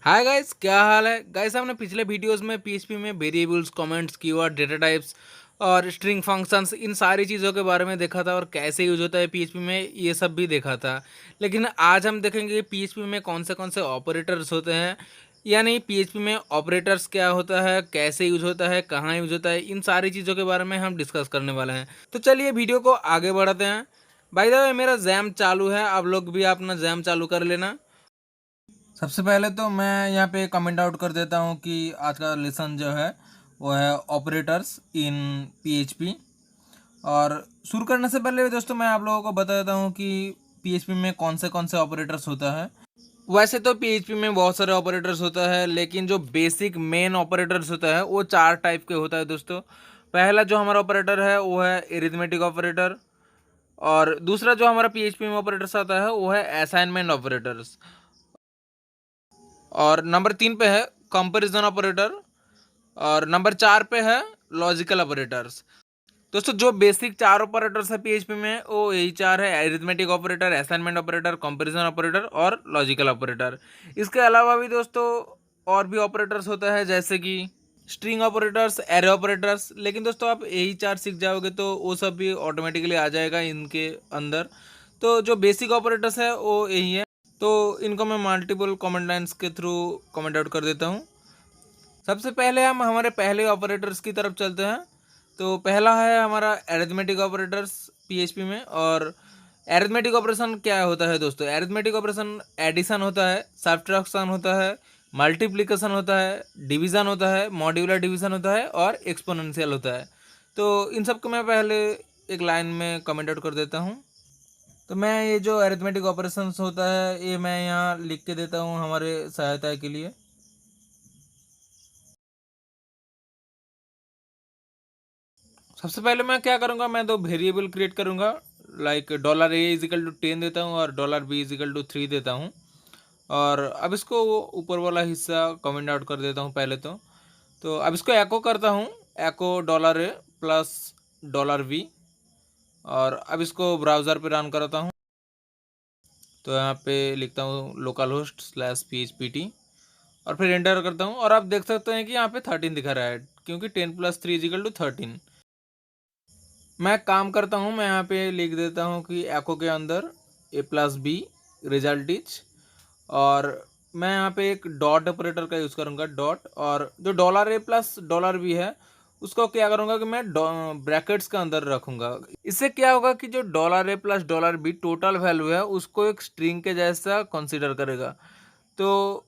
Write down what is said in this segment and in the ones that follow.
Hi guys, क्या हाल है guys. हमने पिछले वीडियोस में पीएचपी में variables, comments, keyword, data types और स्ट्रिंग फंक्शंस इन सारी चीज़ों के बारे में देखा था और कैसे यूज होता है पीएचपी में, ये सब भी देखा था। लेकिन आज हम देखेंगे पीएचपी में कौन से ऑपरेटर्स होते हैं, यानी पीएचपी में ऑपरेटर्स क्या होता है, कैसे यूज होता है, कहाँ यूज होता है, इन सारी चीज़ों के बारे में हम डिस्कस करने वाले हैं। तो चलिए वीडियो को आगे बढ़ाते हैं। बाय द वे, मेरा जैम चालू है, आप लोग भी अपना जैम चालू कर लेना। सबसे पहले तो मैं यहाँ पे कमेंट आउट कर देता हूँ कि आज का लेसन जो है वो है ऑपरेटर्स इन पीएचपी। और शुरू करने से पहले दोस्तों मैं आप लोगों को बता देता हूँ कि पीएचपी में कौन से ऑपरेटर्स होता है। वैसे तो पीएचपी में बहुत सारे ऑपरेटर्स होता है, लेकिन जो बेसिक मेन ऑपरेटर्स होता है वो चार टाइप के होता है दोस्तों। पहला जो हमारा ऑपरेटर है वो है एरिथमेटिक ऑपरेटर। और दूसरा जो हमारा पीएचपी में ऑपरेटर्स आता है वो है असाइनमेंट ऑपरेटर्स। और नंबर 3 पे है कंपैरिजन ऑपरेटर। और नंबर 4 पे है लॉजिकल ऑपरेटर्स। दोस्तों जो बेसिक चार ऑपरेटर्स है पीएचपी में वो यही चार है: arithmetic operator, assignment operator, comparison operator और लॉजिकल ऑपरेटर। इसके अलावा भी दोस्तों और भी ऑपरेटर्स होता है, जैसे कि स्ट्रिंग ऑपरेटर्स, एरे ऑपरेटर्स। लेकिन दोस्तों आप यही चार सीख जाओगे तो वो सब भी ऑटोमेटिकली आ जाएगा इनके अंदर। तो जो बेसिक ऑपरेटर्स है वो यही है। तो इनको मैं मल्टीपल कमेंट लाइन्स के थ्रू कमेंट आउट कर देता हूँ। सबसे पहले हम हमारे पहले ऑपरेटर्स की तरफ चलते हैं। तो पहला है हमारा अरिथमेटिक ऑपरेटर्स पीएचपी में। और अरिथमेटिक ऑपरेशन क्या होता है दोस्तों? अरिथमेटिक ऑपरेशन एडिशन होता है, सब्ट्रैक्शन होता है, मल्टीप्लिकेशन होता है, डिवीज़न होता है, मॉड्यूलर डिवीज़न होता है और एक्सपोनेंशियल होता है। तो इन सब को मैं पहले एक लाइन में कमेंट आउट कर देता हूँ। तो मैं ये जो अरिथमेटिक ऑपरेशंस होता है ये मैं यहाँ लिख के देता हूँ हमारे सहायता के लिए। सबसे पहले मैं क्या करूँगा, मैं दो वेरिएबल क्रिएट करूँगा। लाइक $a=10 देता हूँ और $b=3 देता हूँ। और अब इसको वो ऊपर वाला हिस्सा कमेंट आउट कर देता हूँ पहले तो अब इसको एको करता हूँ, एको $a प्लस $b। और अब इसको ब्राउज़र पे रन करता हूँ। तो यहाँ पे लिखता हूँ localhost/phpt और फिर एंटर करता हूँ। और आप देख सकते हैं कि यहाँ पे 13 दिखा रहा है, क्योंकि 10+3=13। मैं काम करता हूँ, मैं यहाँ पे लिख देता हूँ कि एको के अंदर a+b रिजल्ट इज। और मैं यहाँ पे एक डॉट ऑपरेटर का यूज़ करूँगा, डॉट। और जो $a+$b है उसको क्या करूँगा कि मैं ब्रैकेट्स के अंदर रखूँगा। इससे क्या होगा कि जो $a+$b टोटल वैल्यू है उसको एक स्ट्रिंग के जैसा कंसीडर करेगा। तो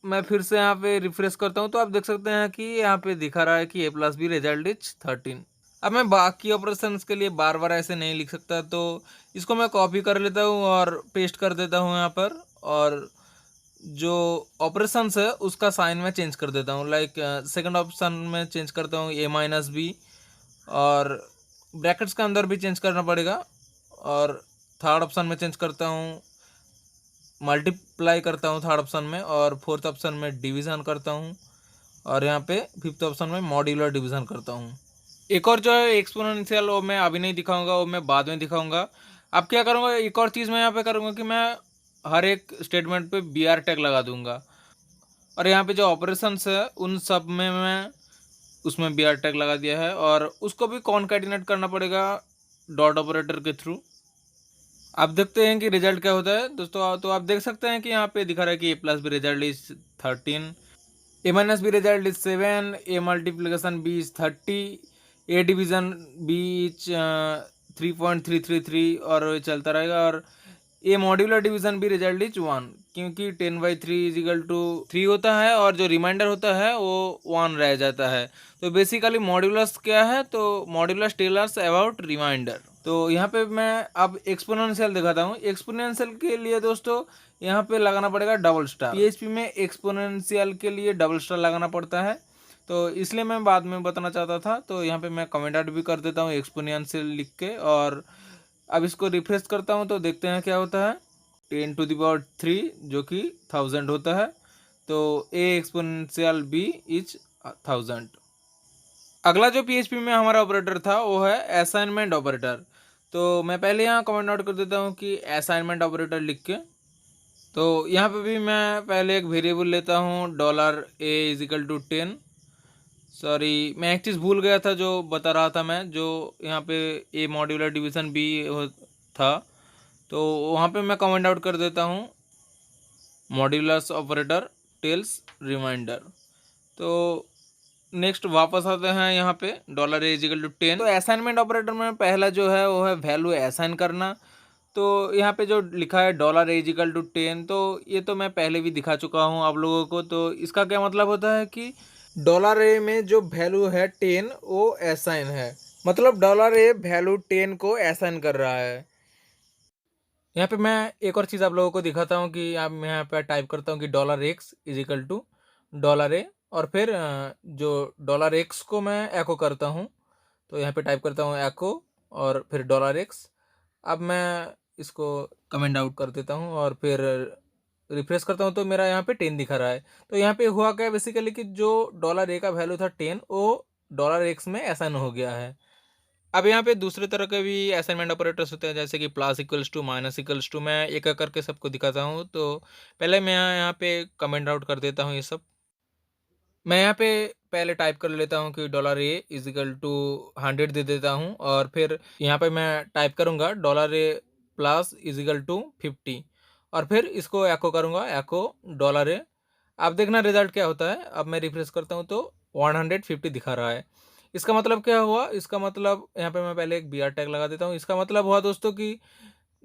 मैं फिर से यहाँ पे रिफ्रेश करता हूँ तो आप देख सकते हैं कि यहाँ पे दिखा रहा है कि a+b रिजल्ट इज 13। अब मैं बाकी ऑपरेशंस के लिए बार बार ऐसे नहीं लिख सकता, तो इसको मैं कॉपी कर लेता हूँ और पेस्ट कर देता हूँ यहाँ पर। और जो ऑपरेशंस है उसका साइन मैं चेंज कर देता हूँ। लाइक सेकंड ऑप्शन में चेंज करता हूँ a-b। और ब्रैकेट्स के अंदर भी चेंज करना पड़ेगा। और थर्ड ऑप्शन में चेंज करता हूँ, मल्टीप्लाई करता हूँ थर्ड ऑप्शन में। और फोर्थ ऑप्शन में डिवीज़न करता हूँ। और यहाँ पे फिफ्थ ऑप्शन में मॉड्यूलर डिवीज़न करता हूँ। एक और जो है एक्सपोनेंशियल, वो मैं अभी नहीं दिखाऊंगा, वो मैं बाद में दिखाऊंगा। अब क्या करूँगा, एक और चीज़ मैं यहाँ पे करूँगा कि मैं हर एक स्टेटमेंट पे BR टैग लगा दूंगा। और यहाँ पे जो ऑपरेशंस है उन सब में मैं उसमें BR टैग लगा दिया है। और उसको भी कॉन्कैटिनेट करना पड़ेगा डॉट ऑपरेटर के थ्रू। आप देखते हैं कि रिजल्ट क्या होता है दोस्तों। तो आप देख सकते हैं कि यहाँ पे दिखा रहा है कि a+b result is 13, a-b result is 7, a multiplication b is 30, a division b is 3.333 और चलता रहेगा। और ए मॉड्यूलर डिवीजन भी रिजल्ट इज 1, क्योंकि 10/3 होता है और जो रिमाइंडर होता है वो 1 रह जाता है। तो बेसिकली मॉड्यूलस क्या है, तो मॉड्यूलस टेलर्स अबाउट रिमाइंडर। तो यहाँ पे मैं अब एक्सपोनेंशियल दिखाता हूँ। एक्सपोनेंशियल के लिए दोस्तों यहाँ पे लगाना पड़ेगा डबल स्टार। पीएचपी में एक्सपोनेंशियल के लिए डबल स्टार लगाना पड़ता है, तो इसलिए मैं बाद में बताना चाहता था। तो यहाँ पे मैं कमेंट आउट भी कर देता हूँ एक्सपोनेंशियल लिख के। और अब इसको रिफ्रेश करता हूँ तो देखते हैं क्या होता है। 10⁻³ जो कि 1000 होता है। तो a एक्सपोनेंशियल b इज 1000। अगला जो पीएचपी में हमारा ऑपरेटर था वो है असाइनमेंट ऑपरेटर। तो मैं पहले यहाँ कमेंट नोट कर देता हूँ कि असाइनमेंट ऑपरेटर लिख के। तो यहाँ पे भी मैं पहले एक वेरिएबल लेता हूँ dollar A is equal to 10। Sorry, मैं एक चीज़ भूल गया था जो बता रहा था मैं, जो यहाँ पे ए मॉड्यूलर डिवीज़न बी था, तो वहाँ पे मैं कमेंट आउट कर देता हूँ मॉड्यूलस ऑपरेटर टेल्स रिमाइंडर। तो नेक्स्ट वापस आते हैं यहाँ पे डॉलर ए इजिकल टू 10। तो असाइनमेंट ऑपरेटर में पहला जो है वो है वैल्यू असाइन करना। तो यहाँ पे जो लिखा है डॉलर ए इजिकल टू 10, तो ये तो मैं पहले भी दिखा चुका हूँ आप लोगों को। तो इसका क्या मतलब होता है कि डॉलर ए में जो वैल्यू है 10 वो असाइन है, मतलब डॉलर ए वैल्यू 10 को असाइन कर रहा है। यहाँ पे मैं एक और चीज़ आप लोगों को दिखाता हूँ कि आप, मैं यहाँ पे टाइप करता हूँ कि dollar x is equal to dollar A, और फिर जो डॉलर एक्स को मैं एको करता हूँ, तो यहाँ पे टाइप करता हूँ एको और फिर डॉलर एक्स। अब मैं इसको कमेंट आउट कर देता हूँ और फिर रिफ्रेश करता हूँ, तो मेरा यहाँ पे 10 दिखा रहा है। तो यहाँ पे हुआ क्या बेसिकली कि जो डॉलर ए का वैल्यू था 10 वो डॉलर एक्स में असाइन हो गया है। अब यहाँ पे दूसरे तरह के भी असाइनमेंट ऑपरेटर्स होते हैं, जैसे कि plus equals to, minus equals to. मैं एक एक करके सबको दिखाता हूँ। तो पहले मैं यहाँ पे कमेंट आउट कर देता हूँ ये सब। मैं यहाँ पे पहले टाइप कर लेता हूँ कि dollar A is equal to 100 दे देता हूँ, और फिर यहाँ पे मैं टाइप करूँगा dollar A plus is equal to 50, और फिर इसको एको करूँगा, एको डॉलर ए। अब देखना रिजल्ट क्या होता है। अब मैं रिफ्रेश करता हूँ तो 150 दिखा रहा है। इसका मतलब क्या हुआ? इसका मतलब यहाँ पे मैं पहले एक बी आर टैग लगा देता हूँ। इसका मतलब हुआ दोस्तों कि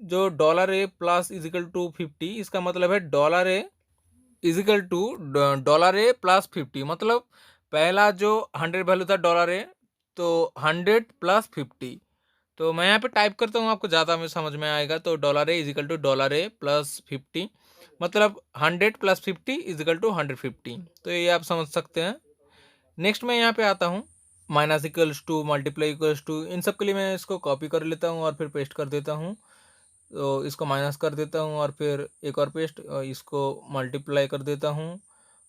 जो dollar A plus is equal to 50, इसका मतलब है dollar A is equal to dollar A plus 50। मतलब पहला जो 100 वैल्यू था डॉलर ए, तो 100 प्लस 50। तो मैं यहाँ पे टाइप करता हूँ, आपको ज़्यादा में समझ में आएगा। तो dollar A is equal to dollar A plus 50, मतलब 100 प्लस 50 इजिकल टू 150। तो ये आप समझ सकते हैं। नेक्स्ट मैं यहाँ पे आता हूँ minus equals to, multiply equals to, इन सब के लिए मैं इसको कॉपी कर लेता हूँ और फिर पेस्ट कर देता हूँ। तो इसको माइनस कर देता हूँ और फिर एक और पेस्ट, और इसको मल्टीप्लाई कर देता हूँ,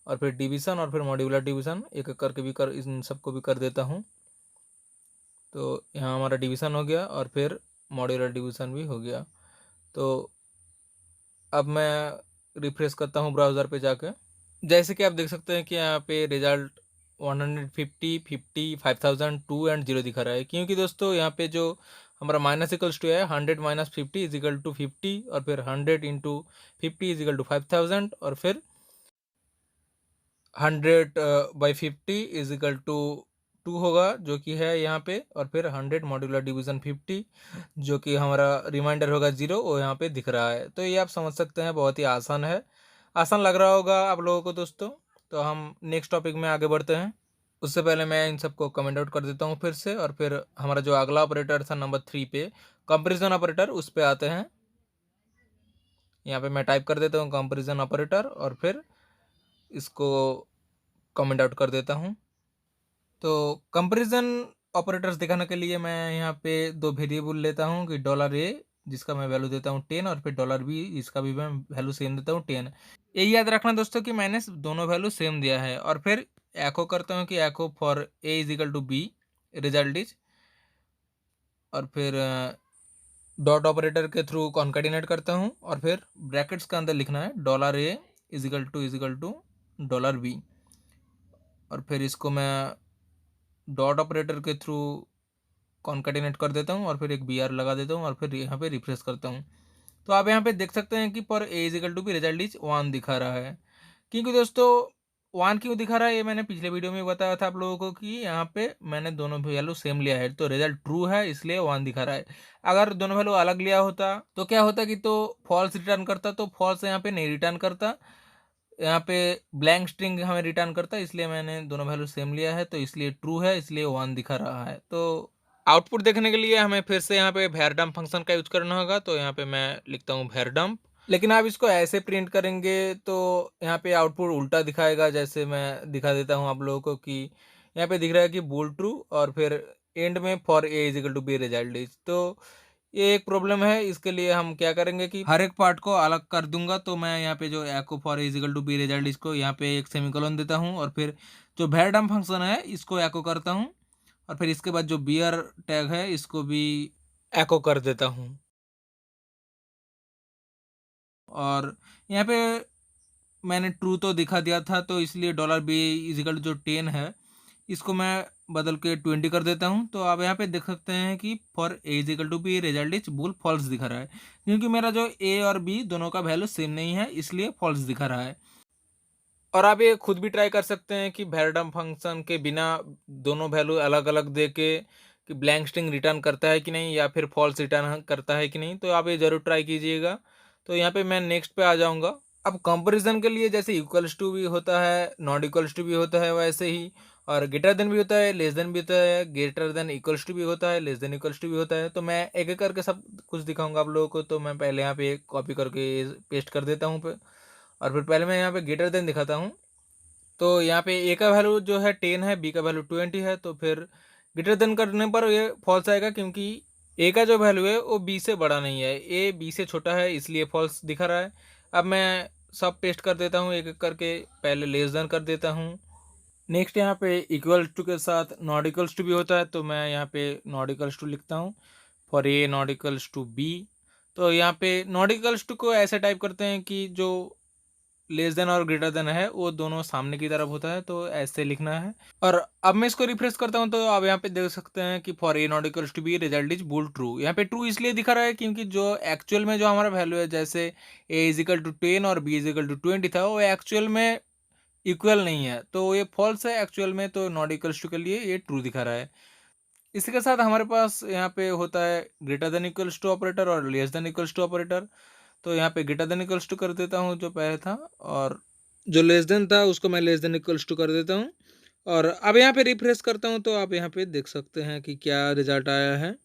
और फिर डिवीज़न और फिर मॉड्यूलर डिवीज़न एक एक करके भी कर, इन सबको भी कर देता हूँ। तो यहाँ हमारा डिवीज़न हो गया और फिर मॉड्यूलर डिवीज़न भी हो गया। तो अब मैं रिफ्रेश करता हूँ ब्राउज़र पे जाके। जैसे कि आप देख सकते हैं कि यहाँ पे रिजल्ट 150, 50, 5000, 2 एंड 0 दिखा रहा है, क्योंकि दोस्तों यहाँ पे जो हमारा माइनस इक्वल्स टू है 100 माइनस 50 इज इक्वल टू 50, और फिर 100 इंटू 50 इज इक्वल टू 5000, और फिर 100 बाई 50 इज इक्वल टू 2 होगा, जो कि है यहाँ पे, और फिर 100 मॉड्यूलर डिवीज़न 50, जो कि हमारा रिमाइंडर होगा 0, वो यहाँ पे दिख रहा है। तो ये आप समझ सकते हैं, बहुत ही आसान है। आसान लग रहा होगा आप लोगों को दोस्तों। तो हम नेक्स्ट टॉपिक में आगे बढ़ते हैं। उससे पहले मैं इन सबको कमेंट आउट कर देता हूँ फिर से, और फिर हमारा जो अगला ऑपरेटर था नंबर 3 पे, कंपेरिजन ऑपरेटर, उस पे आते हैं। यहाँ पे मैं टाइप कर देता हूँ कंपेरिजन ऑपरेटर, और फिर इसको कमेंट आउट कर देता हूँ। तो कंपैरिजन ऑपरेटर्स दिखाने के लिए मैं यहाँ पे दो वेरिएबल लेता हूँ कि डॉलर ए, जिसका मैं वैल्यू देता हूँ 10, और फिर डॉलर बी, इसका भी मैं वैल्यू सेम देता हूँ 10। ये याद रखना दोस्तों कि मैंने दोनों वैल्यू सेम दिया है। और फिर एको करता हूँ कि echo for A is equal to B, result is, और फिर डॉट ऑपरेटर के थ्रू कॉन्केटिनेट करता हूँ, और फिर ब्रैकेट्स के अंदर लिखना है dollar A is equal to dollar B, और फिर इसको मैं डॉट ऑपरेटर के थ्रू कॉन्केटिनेट कर देता हूँ, और फिर एक बी आर लगा देता हूँ, और फिर यहाँ पे रिफ्रेश करता हूँ। तो आप यहाँ पे देख सकते हैं कि पर A is equal to B result is 1 दिखा रहा है। क्योंकि दोस्तों 1 क्यों दिखा रहा है, ये मैंने पिछले वीडियो में बताया था आप लोगों को कि यहाँ पे मैंने दोनों वैल्यू सेम लिया है, तो रिजल्ट ट्रू है, इसलिए 1 दिखा रहा है। अगर दोनों वैल्यू अलग लिया होता तो क्या होता कि तो फॉल्स रिटर्न करता, तो फॉल्स यहाँ पे नहीं रिटर्न करता, यहाँ पे ब्लैंक स्ट्रिंग हमें रिटर्न करता है। इसलिए मैंने दोनों वैल्यू सेम लिया है, तो इसलिए ट्रू है, इसलिए 1 दिखा रहा है। तो आउटपुट देखने के लिए हमें फिर से यहाँ पे var dump फंक्शन का यूज करना होगा। तो यहाँ पे मैं लिखता हूँ var dump, लेकिन आप इसको ऐसे प्रिंट करेंगे तो यहाँ पे आउटपुट उल्टा दिखाएगा। जैसे मैं दिखा देता हूँ आप लोगों को कि यहाँ पे दिख रहा है कि बोल ट्रू, और फिर एंड में for A is equal to B result is. तो ये एक प्रॉब्लम है। इसके लिए हम क्या करेंगे कि हर एक पार्ट को अलग कर दूंगा। तो मैं यहाँ पे जो echo for is equal to B result इसको यहाँ पे एक सेमीकोलन देता हूँ, और फिर जो var dump फंक्शन है इसको एको करता हूँ, और फिर इसके बाद जो बियर टैग है इसको भी एको कर देता हूँ। और यहाँ पे मैंने ट्रू तो दिखा दिया था, तो इसलिए डॉलर बी इजिकल जो 10 है इसको मैं बदल के 20 कर देता हूँ। तो आप यहाँ पे देख सकते हैं कि for A is equal to B result is bool false दिखा रहा है, क्योंकि मेरा जो ए और बी दोनों का वैल्यू सेम नहीं है, इसलिए फॉल्स दिखा रहा है। और आप ये खुद भी ट्राई कर सकते हैं कि वैरडम फंक्शन के बिना दोनों वैल्यू अलग अलग दे के कि ब्लैंक स्ट्रिंग रिटर्न करता है कि नहीं या फिर फॉल्स रिटर्न करता है कि नहीं। तो आप ये ज़रूर ट्राई कीजिएगा। तो यहाँ पे मैं नेक्स्ट पे आ जाऊँगा। अब कंपैरिजन के लिए जैसे इक्वल्स टू भी होता है, नॉट इक्वल्स टू भी होता है, वैसे ही और ग्रेटर देन भी होता है, लेस देन भी होता है, ग्रेटर देन इक्वल्स टू भी होता है, लेस देन इक्वल्स टू भी होता है। तो मैं एक एक करके सब कुछ दिखाऊंगा आप लोगों को। तो मैं पहले यहाँ पे कॉपी करके पेस्ट कर देता हूँ और फिर पहले मैं यहाँ पे ग्रेटर देन दिखाता हूँ। तो यहाँ पे ए का वैल्यू जो है 10 है, बी का वैल्यू 20 है, तो फिर ग्रेटर देन करने पर ये फॉल्स आएगा, क्योंकि ए का जो वैल्यू है वो बी से बड़ा नहीं है, ए बी से छोटा है, इसलिए फॉल्स दिखा रहा है। अब मैं सब पेस्ट कर देता हूँ एक एक करके, पहले लेस देन कर देता हूँ। नेक्स्ट यहाँ पे इक्वल टू के साथ नॉट इक्वल्स टू भी होता है, तो मैं यहाँ पे नॉट इक्वल्स टू लिखता हूँ for A not equals to B. तो यहाँ पे नॉट इक्वल्स टू को ऐसे टाइप करते हैं कि जो लेस देन और ग्रेटर देन है वो दोनों सामने की तरफ होता है, तो ऐसे लिखना है। और अब मैं इसको रिफ्रेश करता हूँ, तो आप यहाँ पे देख सकते हैं कि for A not equals to B result is bool true. यहाँ पे ट्रू इसलिए दिखा रहा है क्योंकि जो एक्चुअल में जो हमारा वैल्यू है, जैसे ए इजिकल टू 10 और बी इजिकल टू 20 था, वो एक्चुअल में इक्वल नहीं है, तो ये फॉल्स है एक्चुअल में। तो नॉट इक्वल्स टू के लिए ये ट्रू दिखा रहा है। इसी के साथ हमारे पास यहाँ पे होता है greater than equals to operator और less than equals to operator. तो यहाँ पे ग्रेटर देन इक्वल्स टू कर देता हूँ जो पहले था, और जो लेस देन था उसको मैं लेस देन इक्वल्स टू कर देता हूँ। और अब यहाँ पे रिफ्रेश करता हूँ, तो आप यहाँ पे देख सकते हैं कि क्या रिजल्ट आया है।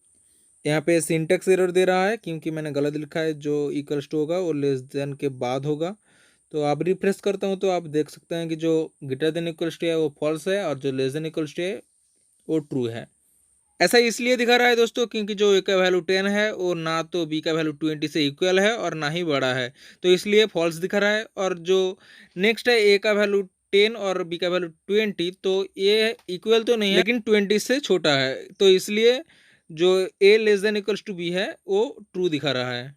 यहाँ पे सिंटेक्स एरर दे रहा है क्योंकि मैंने गलत लिखा है, जो इक्वल्स टू होगा वो लेस देन के बाद होगा। तो आप रिफ्रेश करता हूँ, तो आप देख सकते हैं कि जो ग्रेटर देन इक्वल्स टू है वो फॉल्स है, और जो लेस देन इक्वल्स टू है वो ट्रू है। ऐसा इसलिए दिखा रहा है दोस्तों क्योंकि जो ए का वैल्यू 10 है वो ना तो बी का वैल्यू 20 से इक्वल है और ना ही बड़ा है, तो इसलिए फॉल्स दिखा रहा है। और जो नेक्स्ट है ए का वैल्यू 10 और बी का वैल्यू 20, तो ये इक्वल तो नहीं है लेकिन 20 से छोटा है, तो इसलिए जो A less than equals to B है वो ट्रू दिखा रहा है।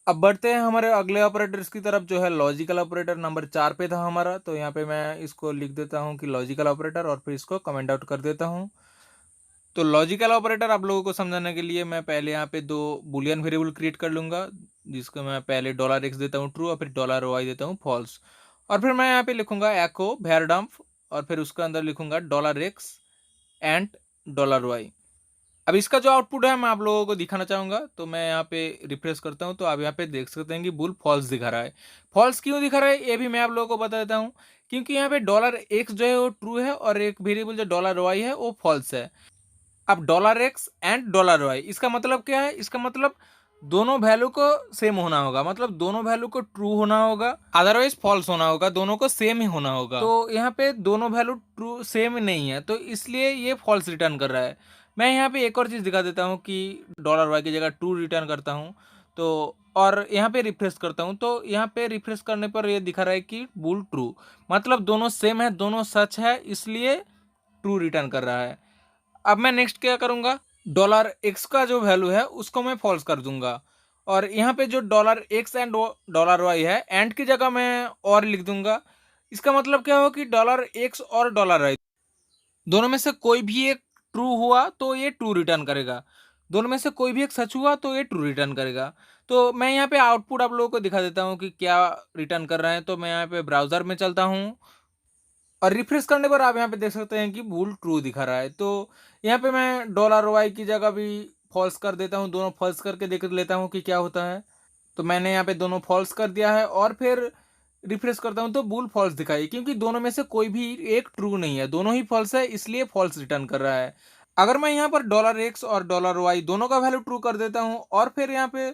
अब बढ़ते हैं हमारे अगले ऑपरेटर्स की तरफ, जो है लॉजिकल ऑपरेटर नंबर 4 पे था हमारा। तो यहाँ पे मैं इसको लिख देता हूँ कि लॉजिकल ऑपरेटर, और फिर इसको कमेंट आउट कर देता हूँ। तो लॉजिकल ऑपरेटर आप लोगों को समझाने के लिए मैं पहले यहाँ पे दो बुलियन वेरिएबल क्रिएट कर लूँगा, जिसको मैं पहले $x देता हूँ ट्रू और फिर $y देता हूँ फॉल्स। और फिर मैं यहाँ पे लिखूँगा एको वैरडम्प, और फिर उसके अंदर लिखूँगा $x एंड $y। अब इसका जो आउटपुट है मैं आप लोगों को दिखाना चाहूँगा। तो मैं यहाँ पे रिफ्रेश करता हूँ, तो आप यहाँ पे देख सकते हैं कि बुल फॉल्स दिखा रहा है। फॉल्स क्यों दिखा रहा है ये भी मैं आप लोगों को बता देता हूँ, क्योंकि यहाँ पे $x जो है वो ट्रू है और एक वेरिएबल जो $y है वो फॉल्स है। अब $x एंड $y, इसका मतलब क्या है? इसका मतलब दोनों वैल्यू को सेम होना होगा, मतलब दोनों वैल्यू को ट्रू होना होगा, अदरवाइज फॉल्स होना होगा, दोनों को सेम ही होना होगा। तो यहाँ पे दोनों वैल्यू ट्रू सेम नहीं है, तो इसलिए ये फॉल्स रिटर्न कर रहा है। मैं यहाँ पे एक और चीज़ दिखा देता हूँ कि $y की जगह ट्रू रिटर्न करता हूँ। तो और यहाँ पे रिफ्रेश करता हूँ, तो यहाँ पे रिफ्रेश करने पर ये दिखा रहा है कि बुल ट्रू, मतलब दोनों सेम है, दोनों सच है, इसलिए ट्रू रिटर्न कर रहा है। अब मैं नेक्स्ट क्या करूंगा, $x का जो वैल्यू है उसको मैं फॉल्स कर दूंगा, और यहाँ पे जो $x एंड $y है, एंड की जगह मैं और लिख दूंगा। इसका मतलब क्या हो कि $x और $y दोनों में से कोई भी एक ट्रू हुआ तो ये ट्रू रिटर्न करेगा, दोनों में से कोई भी एक सच हुआ तो ये ट्रू रिटर्न करेगा। तो मैं यहाँ पे आउटपुट आप लोगों को दिखा देता हूँ कि क्या रिटर्न कर रहे हैं। तो मैं यहाँ पे ब्राउजर में चलता हूँ, और रिफ्रेश करने पर आप यहाँ पे देख सकते हैं कि भूल ट्रू दिखा रहा है। तो यहाँ पे मैं $y की जगह भी फॉल्स कर देता हूँ, दोनों फॉल्स करके देख लेता हूँ कि क्या होता है। तो मैंने यहाँ पे दोनों फॉल्स कर दिया है, और फिर रिफ्रेश करता हूँ तो बुल फॉल्स दिखाई, क्योंकि दोनों में से कोई भी एक ट्रू नहीं है, दोनों ही फॉल्स है, इसलिए फॉल्स रिटर्न कर रहा है। अगर मैं यहाँ पर $x और $y दोनों का वैल्यू ट्रू कर देता हूँ, और फिर यहाँ पे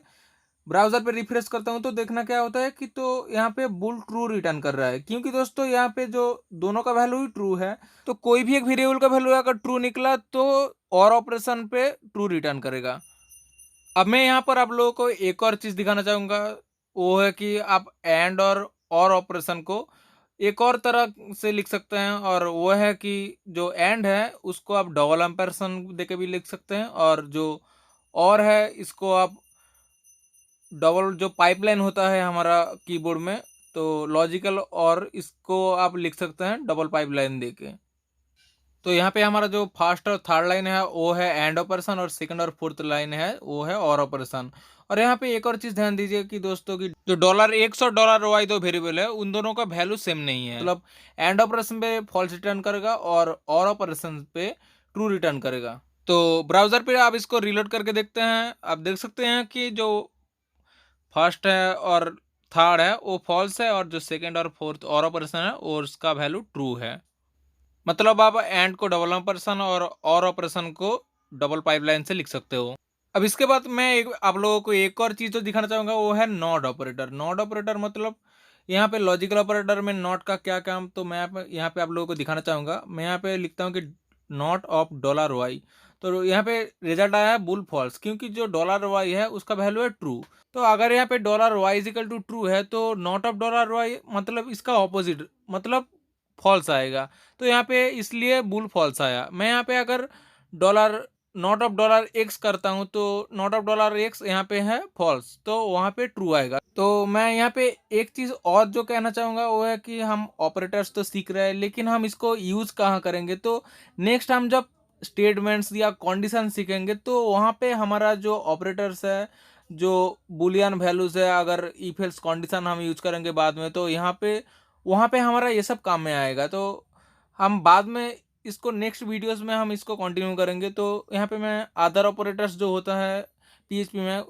ब्राउजर पे रिफ्रेश करता हूँ, तो देखना क्या होता है कि तो यहाँ पे बुल ट्रू रिटर्न कर रहा है, क्योंकि दोस्तों यहाँ पे जो दोनों का वैल्यू ही ट्रू है, तो कोई भी एक वेरिएबल का वैल्यू अगर ट्रू निकला तो और ऑपरेशन पे ट्रू रिटर्न करेगा। अब मैं यहाँ पर आप लोगों को एक और चीज दिखाना चाहूंगा, वो है कि आप एंड और ऑपरेशन को एक और तरह से लिख सकते हैं, और वो है कि जो एंड है उसको आप डबल एम्परसन देके भी लिख सकते हैं, और जो और है इसको आप डबल जो पाइपलाइन होता है हमारा कीबोर्ड में, तो लॉजिकल और इसको आप लिख सकते हैं डबल पाइपलाइन देके। तो यहाँ पे हमारा जो फर्स्ट और थर्ड लाइन है वो है एंड ऑपरेशन, और सेकंड और फोर्थ लाइन है वो है और ऑपरेशन। और यहाँ पे एक और चीज ध्यान दीजिए कि दोस्तों की जो $X और $Y दो वेरिएबल है उन दोनों का वैल्यू सेम नहीं है। मतलब एंड ऑपरेशन पे फॉल्स रिटर्न करेगा और ऑपरेशन पे ट्रू रिटर्न करेगा। तो ब्राउजर पे आप इसको रीलोड करके देखते हैं, आप देख सकते हैं कि जो फर्स्ट है और थर्ड है वो फॉल्स है, और जो सेकंड और फोर्थ और ऑपरेशन है और उसका वैल्यू ट्रू है। मतलब आप एंड को डबल ऑपरेशन और ऑपरेशन को डबल पाइपलाइन से लिख सकते हो। अब इसके बाद मैं आप लोगों को एक और चीज़ जो दिखाना चाहूँगा वो है नॉट ऑपरेटर। नॉट ऑपरेटर मतलब यहाँ पे लॉजिकल ऑपरेटर में नॉट का क्या काम, तो मैं यहाँ पे आप लोगों को दिखाना चाहूँगा। मैं यहाँ पे लिखता हूँ कि नॉट ऑफ $Y, तो यहाँ पे रिजल्ट आया है बुल फॉल्स, क्योंकि जो $Y है उसका वैल्यू है ट्रू। तो अगर यहाँ पे $Y इजिकल टू ट्रू है तो नॉट ऑफ $Y मतलब इसका ऑपोजिट मतलब फॉल्स आएगा। तो यहाँ पे इसलिए बुल फॉल्स आया। मैं यहाँ पे अगर डॉलर नॉट ऑफ $X करता हूँ तो नॉट ऑफ $X यहाँ पे है फॉल्स, तो वहाँ पे ट्रू आएगा। तो मैं यहाँ पे एक चीज़ और जो कहना चाहूँगा वो है कि हम ऑपरेटर्स तो सीख रहे हैं, लेकिन हम इसको यूज़ कहाँ करेंगे। तो नेक्स्ट हम जब स्टेटमेंट्स या कंडीशन सीखेंगे तो वहाँ पे हमारा जो ऑपरेटर्स है, जो बुलियन वैल्यूज है, अगर इफ एल्स कंडीशन हम यूज करेंगे बाद में, तो यहाँ पे वहाँ पे हमारा ये सब काम में आएगा। तो हम बाद में इसको नेक्स्ट वीडियोस में हम इसको कंटिन्यू करेंगे। तो यहाँ पे मैं अदर ऑपरेटर्स जो होता है पीएचपी में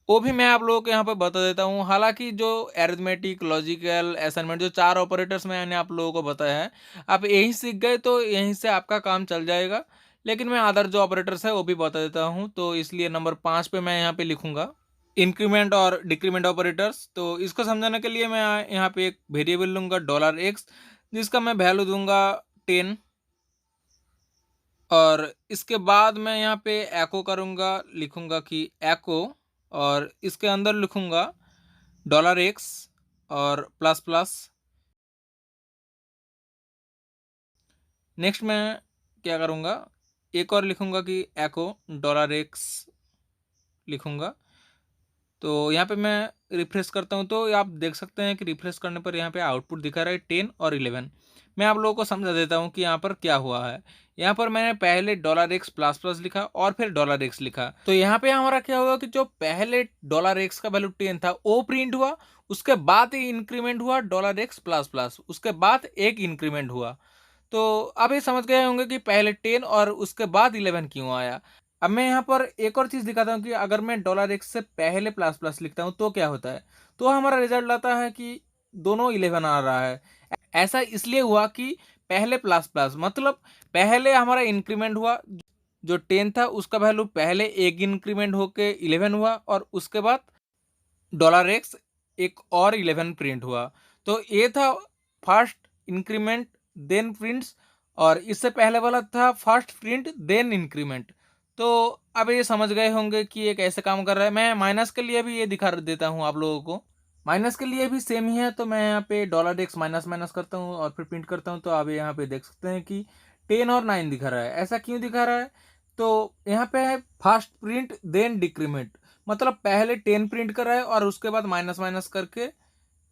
वो भी मैं आप लोगों को यहाँ पे बता देता हूँ। हालांकि जो एरिथमेटिक, लॉजिकल, असाइनमेंट जो 4 ऑपरेटर्स मैंने आप लोगों को बताया है, आप यही सीख गए तो यहीं से आपका काम चल जाएगा। लेकिन मैं अदर जो ऑपरेटर्स है वो भी बता देता हूँ, तो इसलिए नंबर 5 पे मैं यहाँ पे लिखूंगा इंक्रीमेंट और डिक्रीमेंट ऑपरेटर्स। तो इसको समझाने के लिए मैं यहाँ पे एक वेरिएबल लूंगा $X, जिसका मैं वैल्यू दूंगा 10। और इसके बाद मैं यहाँ पे एको करूँगा, लिखूँगा कि एको, और इसके अंदर लिखूँगा $X और प्लस प्लस। नेक्स्ट मैं क्या करूँगा, एक और लिखूँगा कि एको $X लिखूँगा। तो यहाँ पे मैं रिफ्रेश करता हूँ तो आप देख सकते हैं कि रिफ्रेश करने पर यहाँ पे आउटपुट दिखा रहा है 10 और 11। मैं आप लोगों को समझा देता हूँ कि यहाँ पर क्या हुआ है। यहाँ पर मैंने पहले $X प्लस प्लस लिखा और फिर $X लिखा, तो यहाँ पे हमारा क्या हुआ कि जो पहले $X का वैल्यू 10 था वो प्रिंट हुआ, उसके बाद इंक्रीमेंट हुआ $X प्लस प्लस, उसके बाद एक इंक्रीमेंट हुआ। तो अब ये समझ गए होंगे कि पहले 10 और उसके बाद 11 क्यों आया। अब मैं यहाँ पर एक और चीज़ दिखाता हूँ कि अगर मैं $X से पहले प्लस प्लस लिखता हूँ तो क्या होता है। तो हमारा रिजल्ट आता है कि दोनों 11 आ रहा है। ऐसा इसलिए हुआ कि पहले प्लस प्लस मतलब पहले हमारा इंक्रीमेंट हुआ, जो 10 था उसका वैल्यू पहले एक इंक्रीमेंट होके 11 हुआ, और उसके बाद $X एक और 11 प्रिंट हुआ। तो ये था फर्स्ट इंक्रीमेंट देन प्रिंट्स, और इससे पहले वाला था फर्स्ट प्रिंट देन इंक्रीमेंट। तो अब ये समझ गए होंगे कि ये कैसे काम कर रहा है। मैं माइनस के लिए भी ये दिखा देता हूँ आप लोगों को। माइनस के लिए भी सेम ही है, तो मैं यहाँ पे $X माइनस माइनस करता हूँ और फिर प्रिंट करता हूँ। तो आप यहाँ पे देख सकते हैं कि 10 और 9 दिखा रहा है। ऐसा क्यों दिखा रहा है, तो यहाँ पे है फर्स्ट प्रिंट देन डिक्रीमेंट, मतलब पहले 10 प्रिंट कर रहा है और उसके बाद माइनस माइनस करके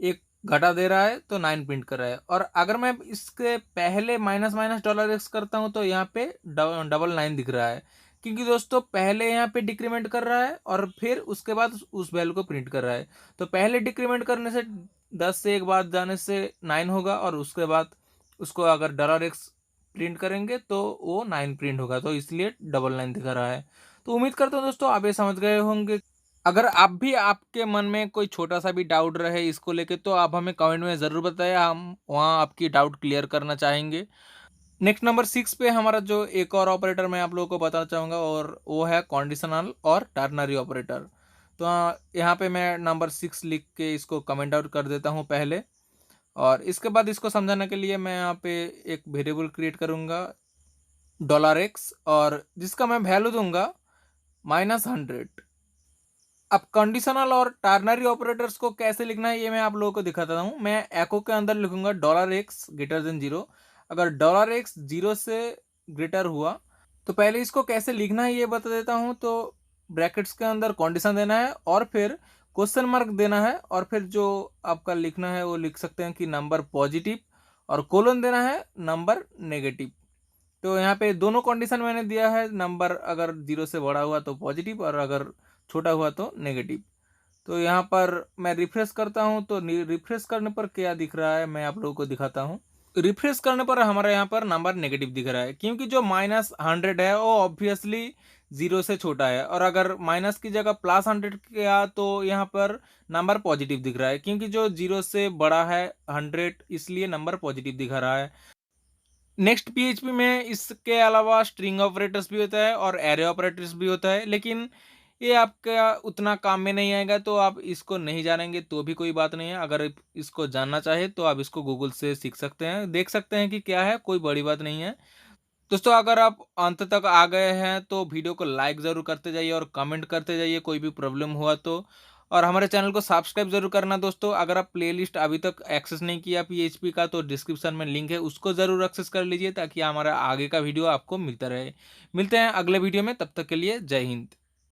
एक घटा दे रहा है, तो 9 प्रिंट कर रहा है। और अगर मैं इसके पहले माइनस माइनस $X करता हूँ तो यहाँ पे डबल 9 दिख रहा है, क्योंकि दोस्तों पहले यहाँ पे डिक्रीमेंट कर रहा है और फिर उसके बाद उस वैल्यू को प्रिंट कर रहा है। तो पहले डिक्रीमेंट करने से 10 से एक बाद जाने से 9 होगा, और उसके बाद उसको अगर $X प्रिंट करेंगे तो वो 9 प्रिंट होगा, तो इसलिए डबल 9 दिखा रहा है। तो उम्मीद करता हूँ दोस्तों आप ये समझ गए होंगे। अगर आप भी आपके मन में कोई छोटा सा भी डाउट रहे इसको लेके तो आप हमें कमेंट में ज़रूर बताएं, हम वहाँ आपकी डाउट क्लियर करना चाहेंगे। नेक्स्ट नंबर 6 पे हमारा जो एक और ऑपरेटर मैं आप लोगों को बताना चाहूँगा, और वो है कंडीशनल और टर्नरी ऑपरेटर। तो यहाँ पे मैं नंबर 6 लिख के इसको कमेंट आउट कर देता हूँ पहले, और इसके बाद इसको समझाने के लिए मैं यहाँ पे एक वेरिएबल क्रिएट करूँगा $X, और जिसका मैं वैल्यू दूंगा -100। अब कंडीशनल और टर्नरी ऑपरेटर्स को कैसे लिखना है ये मैं आप लोगों को दिखाता हूँ। मैं एको के अंदर लिखूंगा $X ग्रेटर देन 0। अगर $X 0 से ग्रेटर हुआ तो पहले इसको कैसे लिखना है ये बता देता हूँ। तो ब्रैकेट्स के अंदर कंडीशन देना है और फिर क्वेश्चन मार्क देना है और फिर जो आपका लिखना है वो लिख सकते हैं कि नंबर पॉजिटिव, और कोलन देना है नंबर नेगेटिव। तो यहाँ पे दोनों कंडीशन मैंने दिया है, नंबर अगर 0 से बड़ा हुआ तो पॉजिटिव और अगर छोटा हुआ तो नेगेटिव। तो यहाँ पर मैं रिफ्रेश करता हूँ, तो रिफ्रेश करने पर क्या दिख रहा है मैं आप लोगों को दिखाता हूँ। रिफ्रेश करने पर हमारे यहाँ पर नंबर नेगेटिव दिख रहा है, क्योंकि जो -100 है वो ऑब्वियसली 0 से छोटा है, और अगर माइनस की जगह +100 किया तो यहाँ पर नंबर पॉजिटिव दिख रहा है, क्योंकि जो 0 से बड़ा है 100 इसलिए नंबर पॉजिटिव दिखा रहा है। नेक्स्ट पीएचपी में इसके अलावा स्ट्रिंग ऑपरेटर्स भी होता है और एरे ऑपरेटर्स भी होता है, लेकिन ये आपका उतना काम में नहीं आएगा, तो आप इसको नहीं जानेंगे तो भी कोई बात नहीं है। अगर आप इसको जानना चाहे तो आप इसको गूगल से सीख सकते हैं, देख सकते हैं कि क्या है, कोई बड़ी बात नहीं है। दोस्तों, अगर आप अंत तक आ गए हैं तो वीडियो को लाइक ज़रूर करते जाइए और कमेंट करते जाइए कोई भी प्रॉब्लम हुआ तो। और हमारे चैनल को सब्सक्राइब ज़रूर करना दोस्तों। अगर आप प्लेलिस्ट अभी तक एक्सेस नहीं किया पीएचपी का, तो डिस्क्रिप्शन में लिंक है, उसको ज़रूर एक्सेस कर लीजिए ताकि हमारा आगे का वीडियो आपको मिलता रहे। मिलते हैं अगले वीडियो में, तब तक के लिए जय हिंद।